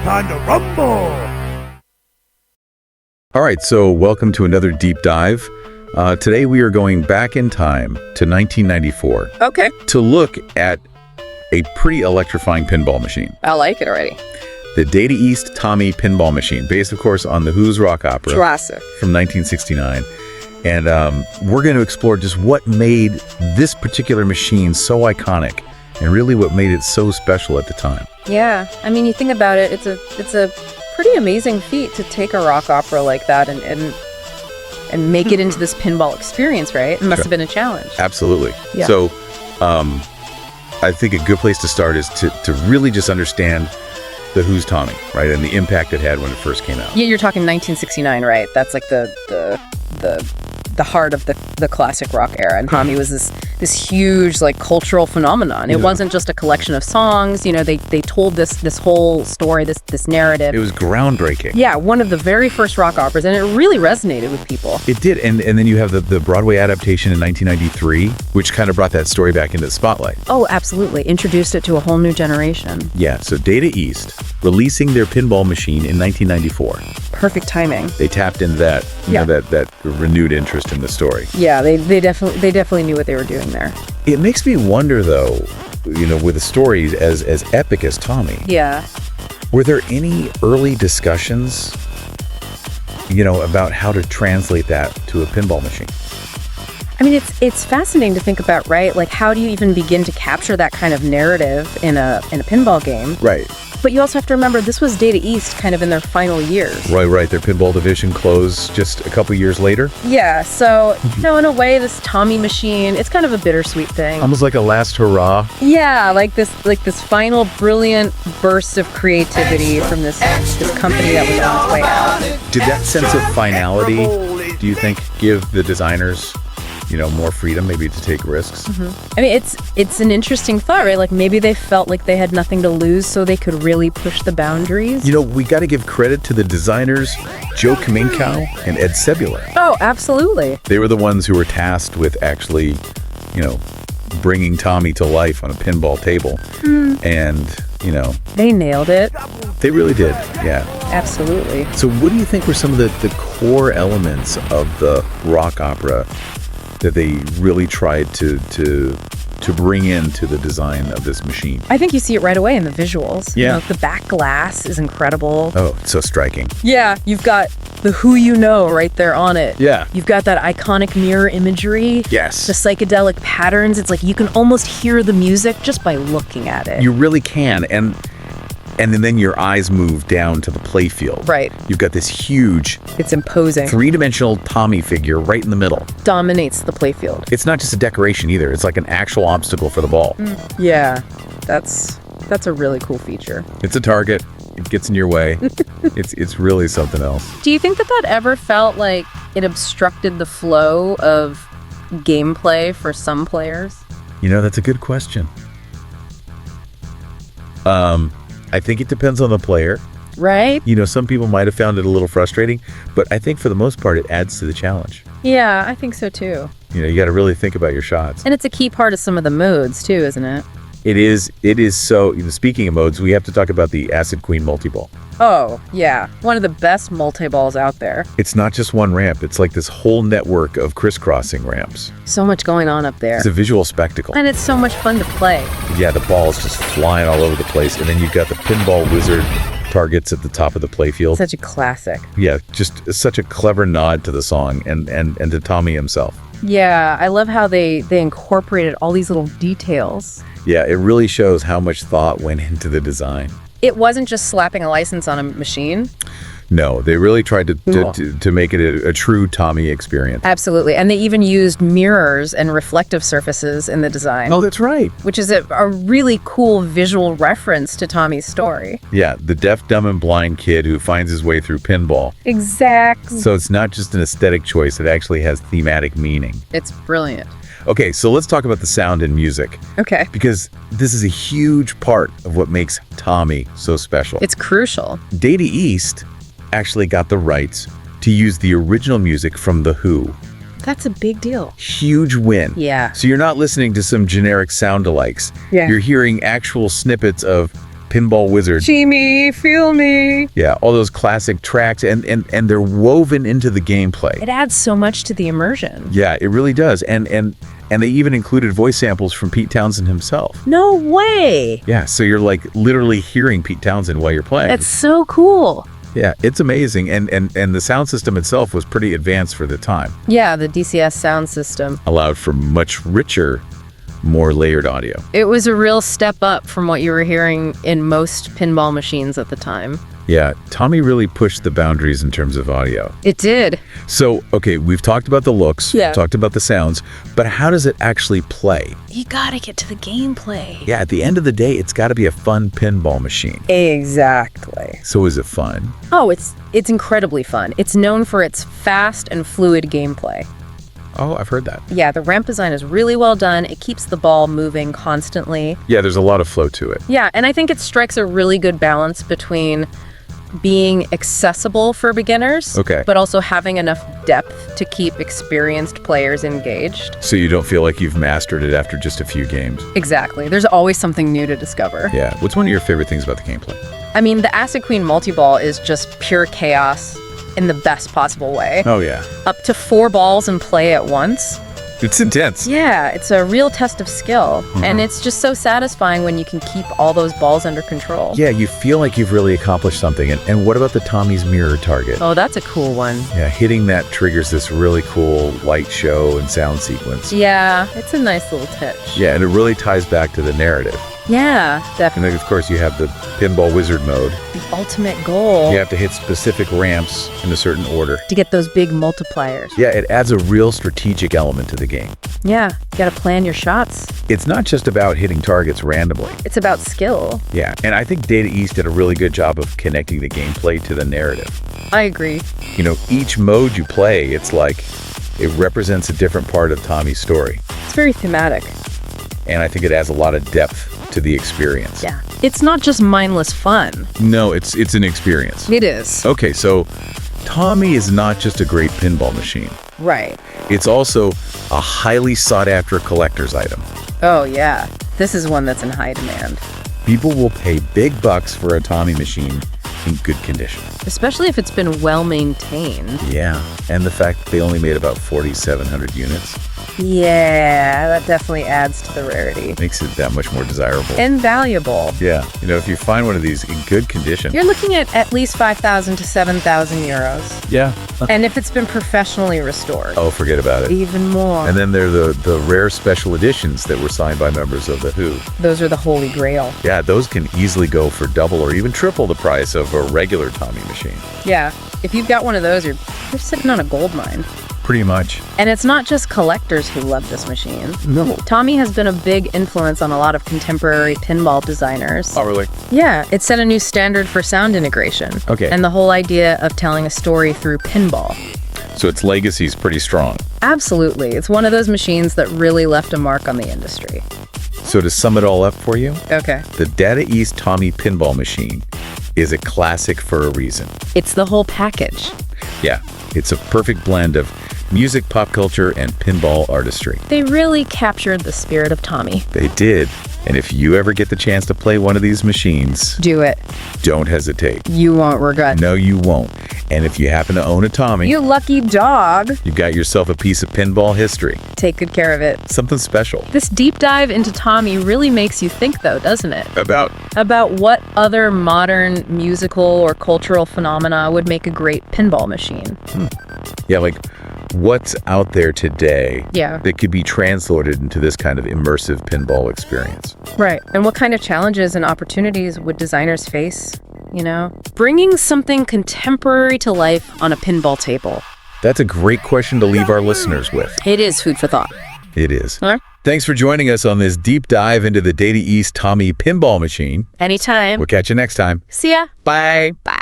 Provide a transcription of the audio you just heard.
time to rumble! All right, so welcome to another deep dive. Today we are going back in time to 1994. Okay. To look at a pretty electrifying pinball machine. I like it already. The Data East Tommy Pinball Machine, based, of course, on the Who's rock opera. Classic. From 1969. And we're going to explore just what made this particular machine so iconic and really what made it so special at the time. Yeah. I mean, you think about it, it's a pretty amazing feat to take a rock opera like that and make it into this pinball experience, right? It must have been a challenge. Absolutely. Yeah. So I think a good place to start is to really just understand the Who's Tommy, right? And the impact it had when it first came out. Yeah, you're talking 1969, right? That's like the heart of the classic rock era. And Tommy was this huge like cultural phenomenon. It wasn't just a collection of songs. You know, they told this whole story, this narrative. It was groundbreaking. Yeah, one of the very first rock operas, and it really resonated with people. It did, and then you have the Broadway adaptation in 1993, which kind of brought that story back into the spotlight. Oh, absolutely. Introduced it to a whole new generation. Yeah, so Data East releasing their pinball machine in 1994. Perfect timing. They tapped into that, you know, that renewed interest in the story. Yeah, they definitely knew what they were doing there. It makes me wonder, though, you know, with a story as epic as Tommy. Yeah. Were there any early discussions, you know, about how to translate that to a pinball machine? I mean, it's fascinating to think about, right? Like, how do you even begin to capture that kind of narrative in a pinball game? Right. But you also have to remember, this was Data East kind of in their final years. Right. Their pinball division closed just a couple years later. Yeah, so, you know, in a way, this Tommy machine, it's kind of a bittersweet thing. Almost like a last hurrah. Yeah, like this final brilliant burst of creativity from this company that was on its way out. Did that sense of finality, do you think, give the designers, you know, more freedom maybe to take risks? I mean, it's an interesting thought, right? Like, maybe they felt like they had nothing to lose, so they could really push the boundaries. You know, we got to give credit to the designers, Joe Kaminkow and Ed Sebula. Oh, absolutely. They were the ones who were tasked with actually, you know, bringing Tommy to life on a pinball table. And, you know, they nailed it. They really did, yeah. Absolutely. So what do you think were some of the core elements of the rock opera that they really tried to bring into the design of this machine? I think you see it right away in the visuals. Yeah. You know, the back glass is incredible. Oh, it's so striking. Yeah, you've got the Who You Know right there on it. Yeah. You've got that iconic mirror imagery. Yes. The psychedelic patterns. It's like you can almost hear the music just by looking at it. You really can. And then your eyes move down to the playfield. Right. You've got this huge, it's imposing, three-dimensional Tommy figure right in the middle. Dominates the playfield. It's not just a decoration either. It's like an actual obstacle for the ball. Yeah, that's a really cool feature. It's a target. It gets in your way. It's really something else. Do you think that ever felt like it obstructed the flow of gameplay for some players? You know, that's a good question. I think it depends on the player. Right? You know, some people might have found it a little frustrating, but I think for the most part, it adds to the challenge. Yeah, I think so too. You know, you got to really think about your shots. And it's a key part of some of the modes too, isn't it? It is so, you know, speaking of modes, we have to talk about the Acid Queen multi-ball. Oh, yeah. One of the best multi-balls out there. It's not just one ramp. It's like this whole network of crisscrossing ramps. So much going on up there. It's a visual spectacle. And it's so much fun to play. Yeah, the ball's just flying all over the place. And then you've got the pinball wizard targets at the top of the playfield. Such a classic. Yeah, just such a clever nod to the song and to Tommy himself. Yeah, I love how they incorporated all these little details. Yeah, it really shows how much thought went into the design. It wasn't just slapping a license on a machine. No, they really tried to make it a true Tommy experience. Absolutely. And they even used mirrors and reflective surfaces in the design. Oh, that's right. Which is a really cool visual reference to Tommy's story. Yeah, the deaf, dumb, and blind kid who finds his way through pinball. Exactly. So it's not just an aesthetic choice, it actually has thematic meaning. It's brilliant. Okay, so let's talk about the sound and music. Okay. Because this is a huge part of what makes Tommy so special. It's crucial. Data East actually got the rights to use the original music from The Who. That's a big deal. Huge win. Yeah. So you're not listening to some generic sound-alikes. Yeah. You're hearing actual snippets of Pinball Wizard. See me, feel me. Yeah, all those classic tracks, and they're woven into the gameplay. It adds so much to the immersion. Yeah, it really does. And they even included voice samples from Pete Townsend himself. No way. Yeah, so you're like literally hearing Pete Townsend while you're playing. That's so cool. Yeah, it's amazing. And the sound system itself was pretty advanced for the time. Yeah, the DCS sound system Allowed for much richer, more layered audio. It was a real step up from what you were hearing in most pinball machines at the time. Yeah, Tommy really pushed the boundaries in terms of audio. It did. So, okay, we've talked about the looks, Yeah. talked about the sounds, but how does it actually play? You gotta get to the gameplay. Yeah, at the end of the day, it's got to be a fun pinball machine. Exactly. So is it fun? Oh, it's incredibly fun. It's known for its fast and fluid gameplay. Oh, I've heard that. Yeah, the ramp design is really well done. It keeps the ball moving constantly. Yeah, there's a lot of flow to it. Yeah, and I think it strikes a really good balance between being accessible for beginners, Okay. but also having enough depth to keep experienced players engaged. So you don't feel like you've mastered it after just a few games. Exactly. There's always something new to discover. Yeah. What's one of your favorite things about the gameplay? I mean, the Acid Queen multi-ball is just pure chaos in the best possible way. Oh, yeah. Up to 4 balls in play at once. It's intense. Yeah, it's a real test of skill. And it's just so satisfying when you can keep all those balls under control. Yeah, you feel like you've really accomplished something. And what about the Tommy's mirror target? Oh, that's a cool one. Yeah, hitting that triggers this really cool light show and sound sequence. Yeah, it's a nice little touch. Yeah, and it really ties back to the narrative. Yeah, And definitely. then, of course, you have the Pinball Wizard mode. The ultimate goal You have to hit specific ramps in a certain order. to get those big multipliers. Yeah, it adds a real strategic element to the game. Yeah, you gotta plan your shots. It's not just about hitting targets randomly. It's about skill. Yeah, and I think Data East did a really good job of connecting the gameplay to the narrative. I agree. You know, each mode you play, it's like it represents a different part of Tommy's story. It's very thematic. And I think it adds a lot of depth to the experience. Yeah. It's not just mindless fun. No, it's an experience. It is. Okay, so Tommy is not just a great pinball machine. Right. It's also a highly sought after collector's item. Oh, yeah. This is one that's in high demand. People will pay big bucks for a Tommy machine in good condition. Especially if it's been well maintained. Yeah, and the fact that they only made about 4,700 units Yeah, that definitely adds to the rarity. makes it that much more desirable. And valuable. Yeah, you know, if you find one of these in good condition. You're looking at least 5,000 to 7,000 euros. Yeah. And if it's been professionally restored, Oh, forget about it. even more. And then there are the rare special editions that were signed by members of the Who. Those are the holy grail. Yeah, those can easily go for double or even triple the price of a regular Tommy machine. Yeah, if you've got one of those, you're sitting on a gold mine. Pretty much. And it's not just collectors who love this machine. No. Tommy has been a big influence on a lot of contemporary pinball designers. Oh, really? Yeah, it set a new standard for sound integration. Okay. And the whole idea of telling a story through pinball. So its legacy is pretty strong. Absolutely. It's one of those machines that really left a mark on the industry. So to sum it all up for you, Okay. the Data East Tommy pinball machine is a classic for a reason. It's the whole package. Yeah, it's a perfect blend of music, pop culture, and pinball artistry. They really captured the spirit of Tommy. They did. And if you ever get the chance to play one of these machines, Do it. don't hesitate. You won't regret. No, you won't. And if you happen to own a Tommy, You lucky dog. you've got yourself a piece of pinball history. Take good care of it. Something special. This deep dive into Tommy really makes you think, though, doesn't it? About What other modern musical or cultural phenomena would make a great pinball machine. yeah, like what's out there today Yeah. that could be translated into this kind of immersive pinball experience. Right. And what kind of challenges and opportunities would designers face? You know? Bringing something contemporary to life on a pinball table. That's a great question to leave our listeners with. It is food for thought. It is. Huh? Thanks for joining us on this deep dive into the Data East Tommy pinball machine. Anytime. We'll catch you next time. See ya. Bye. Bye.